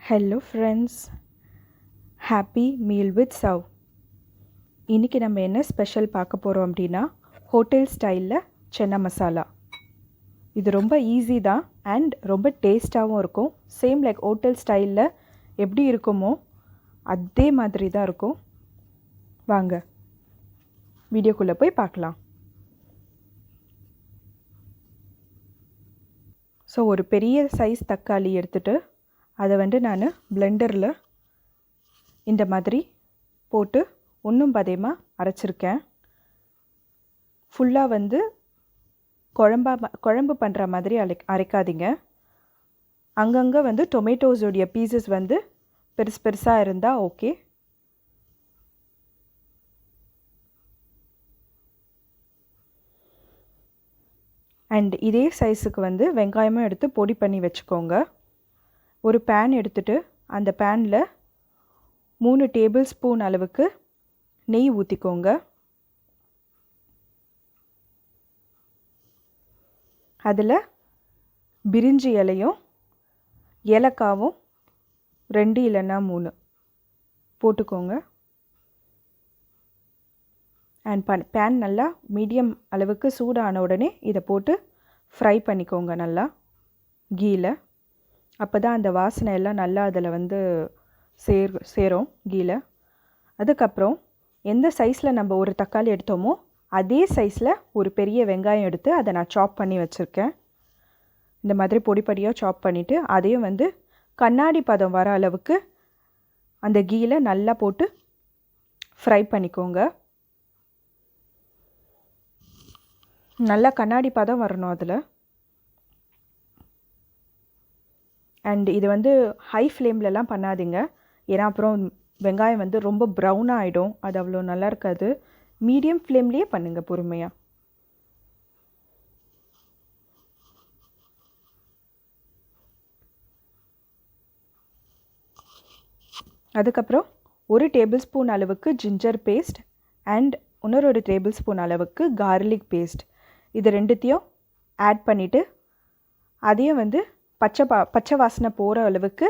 Hello friends, happy meal with சவ். இன்றைக்கி நம்ம என்ன ஸ்பெஷல் பார்க்க போகிறோம் அப்படின்னா ஹோட்டல் ஸ்டைலில் சென்னா மசாலா. இது ரொம்ப ஈஸி தான் அண்ட் ரொம்ப டேஸ்ட்டாகவும் இருக்கும். சேம் லைக் ஹோட்டல் ஸ்டைலில் எப்படி இருக்குமோ அதே மாதிரி தான் இருக்கும். வாங்க வீடியோக்குள்ளே போய் பார்க்கலாம். ஸோ ஒரு பெரிய சைஸ் தக்காளி எடுத்துகிட்டு அதை நான் பிளெண்டரில் இந்த மாதிரி போட்டு ஒன்றும் பாதியமாக அரைச்சிருக்கேன். ஃபுல்லாக குழம்பு பண்ணுற மாதிரி அரைக்காதீங்க. அங்கங்கே டொமேட்டோஸோடைய பீசஸ் பெருசு பெருசாக இருந்தால் ஓகே. அண்ட் இதே சைஸுக்கு வெங்காயமும் எடுத்து பொடி பண்ணி வச்சுக்கோங்க. ஒரு பேன் எடுத்துகிட்டு அந்த பேனில் 3 டேபிள் ஸ்பூன் அளவுக்கு நெய் ஊற்றிக்கோங்க. அதில் பிரிஞ்சி இலையும் ஏலக்காவும் 2 இல்லைன்னா 3 போட்டுக்கோங்க. அண்ட் பேன் நல்லா மீடியம் அளவுக்கு சூடான உடனே இதை போட்டு ஃப்ரை பண்ணிக்கோங்க நல்லா கீயில். அப்போ தான் அந்த வாசனை எல்லாம் நல்லா அதில் சேரும் கீயில். அதுக்கப்புறம் எந்த சைஸில் நம்ம ஒரு தக்காளி எடுத்தோமோ அதே சைஸில் ஒரு பெரிய வெங்காயம் எடுத்து அதை நான் சாப் பண்ணி வச்சுருக்கேன். இந்த மாதிரி பொடி பொடியாக சாப் பண்ணிவிட்டு அதையும் கண்ணாடி பதம் வர அளவுக்கு அந்த கீயில் நல்லா போட்டு ஃப்ரை பண்ணிக்கோங்க. நல்லா கண்ணாடி பதம் வரணும் அதில். அண்ட் இது ஹை ஃப்ளேம்லலாம் பண்ணாதீங்க, ஏன்னா அப்புறம் வெங்காயம் ரொம்ப ப்ரௌனாக ஆகிடும். அது அவ்வளோ நல்லா இருக்காது. மீடியம் ஃப்ளேம்லேயே பண்ணுங்கள் பொறுமையாக. அதுக்கப்புறம் 1 டேபிள் ஸ்பூன் அளவுக்கு ஜிஞ்சர் பேஸ்ட் அண்ட் இன்னொரு டேபிள் ஸ்பூன் அளவுக்கு கார்லிக் பேஸ்ட், இது ரெண்டுத்தையும் ஆட் பண்ணிவிட்டு அதையும் பச்சை வாசனை போகிற அளவுக்கு,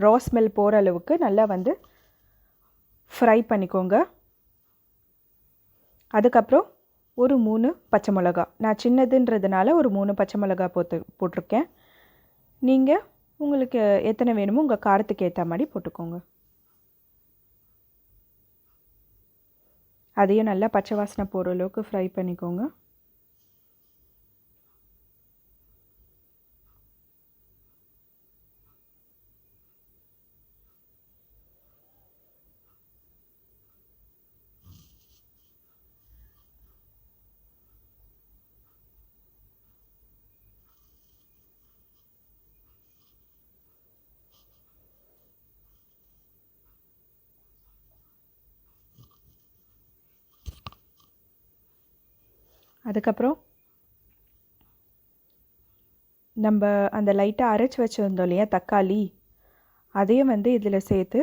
ரா ஸ்மெல் போகிற அளவுக்கு நல்லா ஃப்ரை பண்ணிக்கோங்க. அதுக்கப்புறம் ஒரு 3 பச்சை மிளகா, நான் சின்னதுன்றதுனால ஒரு 3 பச்சை மிளகா போட்டிருக்கேன். நீங்கள் உங்களுக்கு எத்தனை வேணுமோ உங்கள் காரத்துக்கு ஏற்ற மாதிரி போட்டுக்கோங்க. அதையும் நல்லா பச்சை வாசனை போகிற அளவுக்கு ஃப்ரை பண்ணிக்கோங்க. அதுக்கப்புறம் நம்ம அந்த லைட்டாக அரைச்சி வச்சுருந்தோம் இல்லையா தக்காளி, அதையும் இதில் சேர்த்து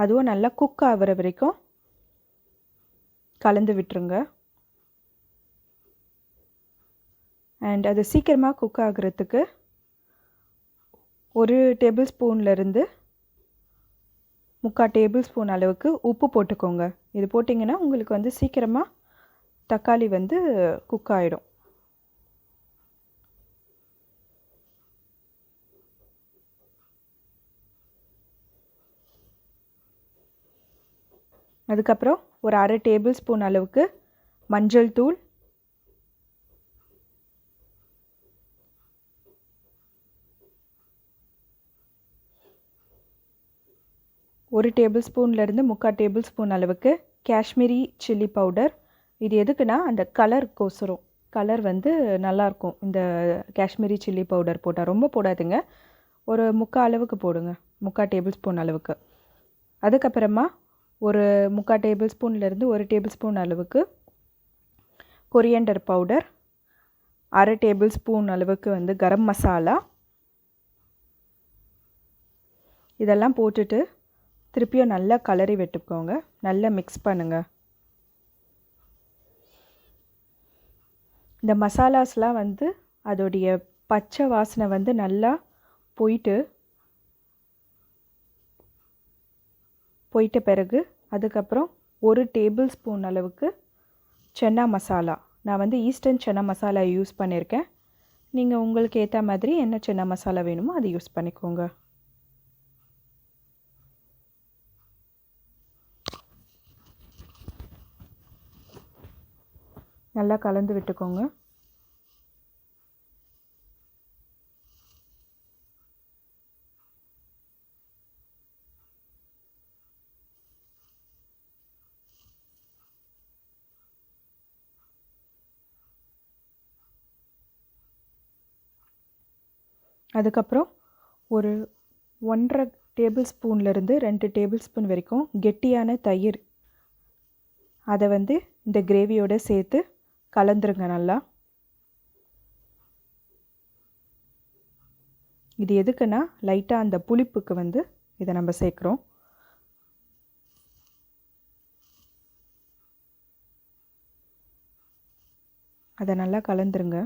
அதுவும் நல்லா குக் ஆகிற வரைக்கும் கலந்து விட்டுருங்க. அண்ட் அது சீக்கிரமாக குக் ஆகிறதுக்கு 1 டேபிள் ஸ்பூன்லேருந்து 3/4 டேபிள் ஸ்பூன் அளவுக்கு உப்பு போட்டுக்கோங்க. இது போட்டிங்கன்னா உங்களுக்கு சீக்கிரமாக தக்காளி குக் ஆகிடும். அதுக்கப்புறம் ஒரு 1/2 டேபிள் ஸ்பூன் அளவுக்கு மஞ்சள் தூள், ஒரு டேபிள் ஸ்பூன்லேருந்து 3/4 டேபிள் ஸ்பூன் அளவுக்கு காஷ்மீரி சில்லி பவுடர். இது எதுக்குன்னா அந்த கலருக்கோசரம், கலர் நல்லாயிருக்கும் இந்த காஷ்மீரி சில்லி பவுடர் போட்டால். ரொம்ப போடாதுங்க, ஒரு 3/4 அளவுக்கு போடுங்க, 3/4 டேபிள் ஸ்பூன் அளவுக்கு. அதுக்கப்புறமா ஒரு 3/4 டேபிள் ஸ்பூன்லேருந்து 1 டேபிள் ஸ்பூன் அளவுக்கு கொரியண்டர் பவுடர், 1/2 டேபிள் ஸ்பூன் அளவுக்கு கரம் மசாலா, இதெல்லாம் போட்டுட்டு திருப்பியும் நல்லா கலரி விட்டுக்கோங்க. நல்லா மிக்ஸ் பண்ணுங்கள். இந்த மசாலாஸ்லாம் அதோடைய பச்சை வாசனை நல்லா போயிட்ட பிறகு அதுக்கப்புறம் 1 டேபிள் ஸ்பூன் அளவுக்கு சன்னா மசாலா. நான் வந்து ஈஸ்டர்ன் சன்னா மசாலா யூஸ் பண்ணியிருக்கேன். நீங்கள் உங்களுக்கு ஏற்ற மாதிரி என்ன சன்னா மசாலா வேணுமோ அதை யூஸ் பண்ணிக்கோங்க. நல்லா கலந்து விட்டுக்கோங்க. அதுக்கப்புறம் ஒரு 1.5 டேபிள் ஸ்பூன்லேருந்து 2 டேபிள் ஸ்பூன் வரைக்கும் கெட்டியான தயிர் அதை வந்து இந்த கிரேவியோடு சேர்த்து கலந்துருங்க நல்லா. இது எதுக்குன்னா லைட்டாக அந்த புளிப்புக்கு வந்து இதை நம்ம சேர்க்குறோம். அதை நல்லா கலந்துருங்க.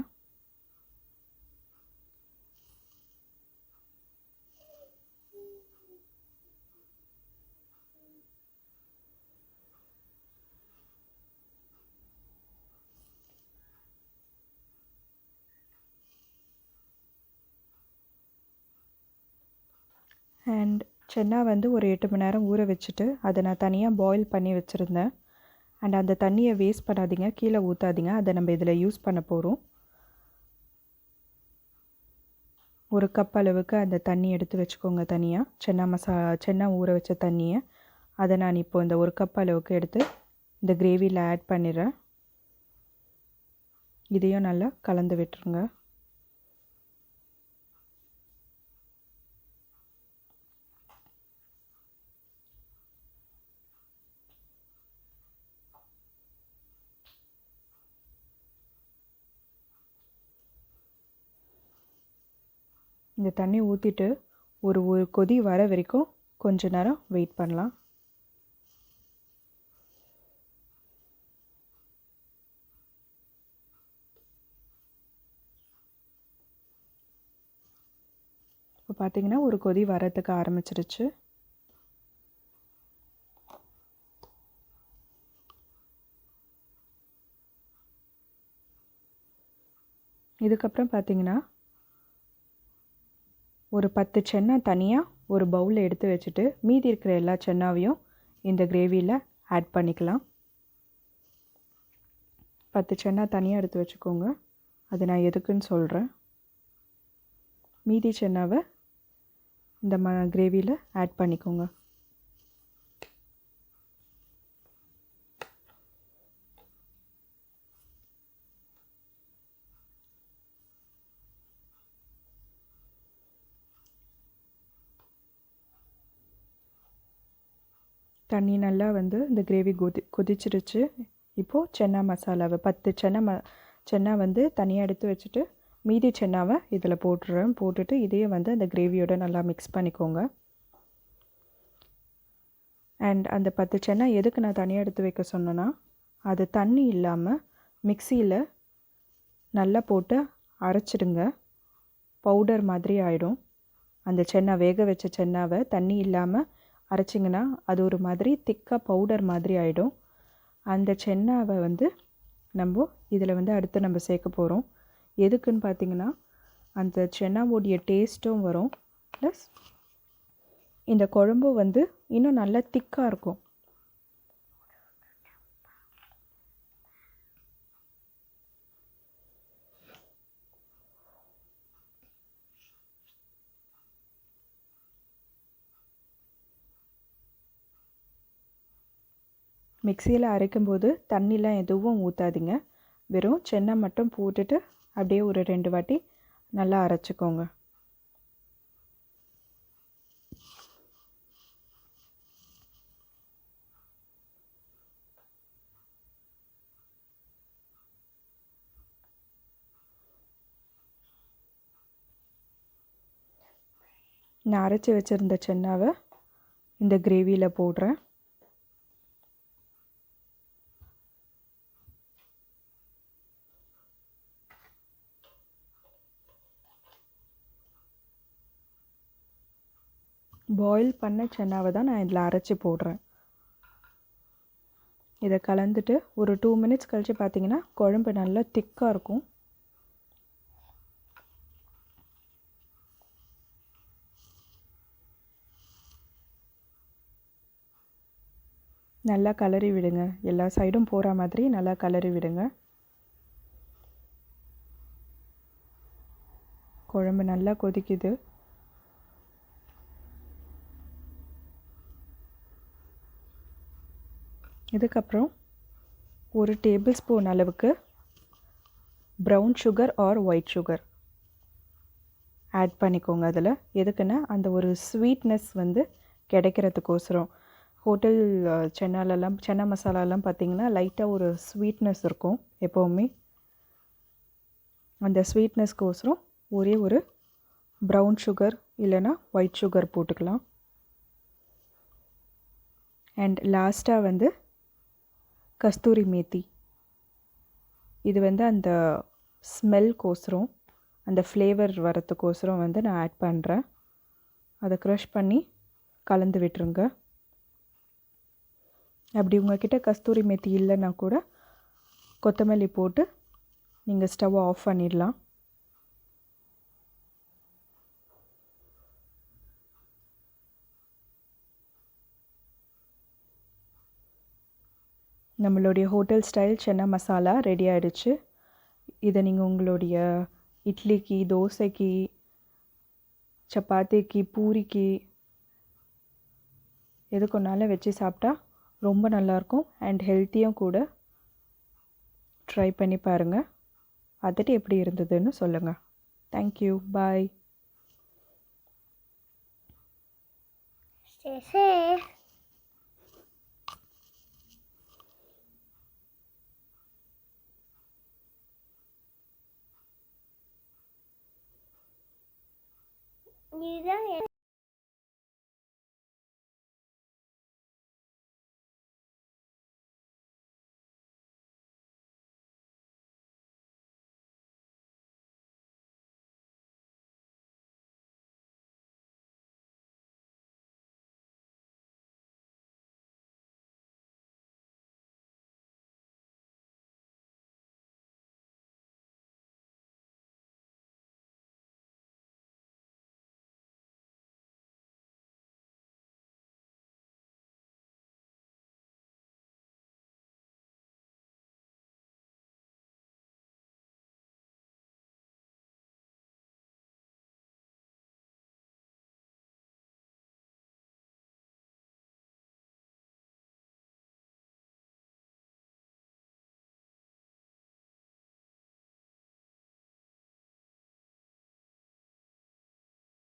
அண்ட் சென்னா வந்து ஒரு 8 மணி நேரம் ஊற வச்சுட்டு அதை நான் தனியாக பாயில் பண்ணி வச்சுருந்தேன். அண்ட் அந்த தண்ணியை வேஸ்ட் பண்ணாதீங்க, கீழே ஊற்றாதீங்க. அதை நம்ம இதில் யூஸ் பண்ண போகிறோம். 1 கப் அளவுக்கு அந்த தண்ணி எடுத்து வச்சுக்கோங்க தனியாக. சென்னா ஊற வச்ச தண்ணியை அதை நான் இப்போ இந்த 1 கப் அளவுக்கு எடுத்து இந்த கிரேவியில் ஆட் பண்ணிடுறேன். இதையும் நல்லா கலந்து விட்டுருங்க. இந்த தண்ணி ஊற்றிட்டு ஒரு கொதி வர வரைக்கும் கொஞ்ச நேரம் வெயிட் பண்ணலாம். இப்போ பார்த்தீங்கன்னா ஒரு கொதி வரத்துக்கு ஆரம்பிச்சிருச்சு. இதுக்கப்புறம் பார்த்தீங்கன்னா ஒரு 10 சென்னா தனியாக ஒரு பவுலில் எடுத்து வச்சுட்டு மீதி இருக்கிற எல்லா சென்னாவையும் இந்த கிரேவியில் ஆட் பண்ணிக்கலாம். 10 சென்னா தனியாக எடுத்து வச்சுக்கோங்க. அது நான் எதுக்குன்னு சொல்கிறேன். மீதி சென்னாவை இந்த கிரேவியில் ஆட் பண்ணிக்கோங்க. தண்ணி நல்லா வந்து இந்த கிரேவி கொதிச்சிருச்சு. இப்போது சென்னா மசாலாவை 10 சென்னா வந்து தனியாக எடுத்து வச்சுட்டு மீதி சென்னாவை இதில் போட்டுட்டு இதையே வந்து அந்த கிரேவியோட நல்லா மிக்ஸ் பண்ணிக்கோங்க. அண்ட் அந்த 10 சென்னா எதுக்கு நான் தனியாக எடுத்து வைக்க சொன்னேன்னா, அது தண்ணி இல்லாமல் மிக்சியில் நல்லா போட்டு அரைச்சிடுங்க. பவுடர் மாதிரி ஆகிடும். அந்த சென்னா வேக வச்ச சென்னாவை தண்ணி இல்லாமல் அரைச்சிங்கன்னா அது ஒரு மாதிரி திக்காக பவுடர் மாதிரி ஆகிடும். அந்த சென்னாவை வந்து நம்ம இதில் வந்து அடுத்து நம்ம சேர்க்க போகிறோம். எதுக்குன்னு பார்த்தீங்கன்னா அந்த சென்னாவோடைய டேஸ்ட்டும் வரும், ப்ளஸ் இந்த குழம்பு வந்து இன்னும் நல்லா திக்காக இருக்கும். மிக்சியில் அரைக்கும்போது தண்ணிலாம் எதுவும் ஊற்றாதீங்க. வெறும் சென்னா மட்டும் போட்டுட்டு அப்படியே ஒரு 2 வாட்டி நல்லா அரைச்சிக்கோங்க. நான் அரைச்சி வச்சுருந்த சென்னாவை இந்த கிரேவியில் போடுறேன். பாயில் பண்ண சன்னாவை தான் நான் இதில் அரைச்சி போடுறேன். இதை கலந்துட்டு ஒரு 2 மினிட்ஸ் கழித்து பார்த்தீங்கன்னா குழம்பு நல்லா திக்காக இருக்கும். நல்லா கலரி விடுங்க. எல்லா சைடும் போகிற மாதிரி நல்லா கலரி விடுங்க. குழம்பு நல்லா கொதிக்குது. இதுக்கப்புறம் ஒரு டேபிள் ஸ்பூன் அளவுக்கு brown sugar or white sugar add பண்ணிக்கோங்க. அதில் எதுக்குன்னா அந்த ஒரு ஸ்வீட்னஸ் வந்து கிடைக்கிறதுக்கோசரம். ஹோட்டல் சன்னா மசாலாலாம் பார்த்திங்கன்னா லைட்டாக ஒரு ஸ்வீட்னஸ் இருக்கும் எப்போவுமே. அந்த ஸ்வீட்னஸ்க்கோசரம் ஒரே ஒரு ப்ரௌன் சுகர் இல்லைன்னா ஒயிட் சுகர் போட்டுக்கலாம். அண்ட் லாஸ்ட்டாக வந்து கஸ்தூரிமேத்தி. இது வந்து அந்த ஸ்மெல்கோசரம், அந்த ஃப்ளேவர் வரத்துக்கோசரம் வந்து நான் ஆட் பண்ணுறேன். அதை க்ரஷ் பண்ணி கலந்து விட்டுருங்க. அப்படி உங்கள்கிட்ட கஸ்தூரி மேத்தி இல்லைன்னா கூட கொத்தமல்லி போட்டு நீங்கள் ஸ்டவ்வை ஆஃப் பண்ணிடலாம். நம்மளுடைய hotel style chana masala ready ஆகிடுச்சு. இதை நீங்கள் உங்களுடைய இட்லிக்கு, தோசைக்கு, சப்பாத்திக்கு, பூரிக்கு எதுக்குன்னாலும் வச்சு சாப்பிட்டா ரொம்ப நல்லாயிருக்கும். அண்ட் ஹெல்த்தியும் கூட. ட்ரை பண்ணி பாருங்கள். பார்த்துட்டு எப்படி இருந்ததுன்னு சொல்லுங்கள். தேங்க்யூ. பாய். Stay safe. நீதான்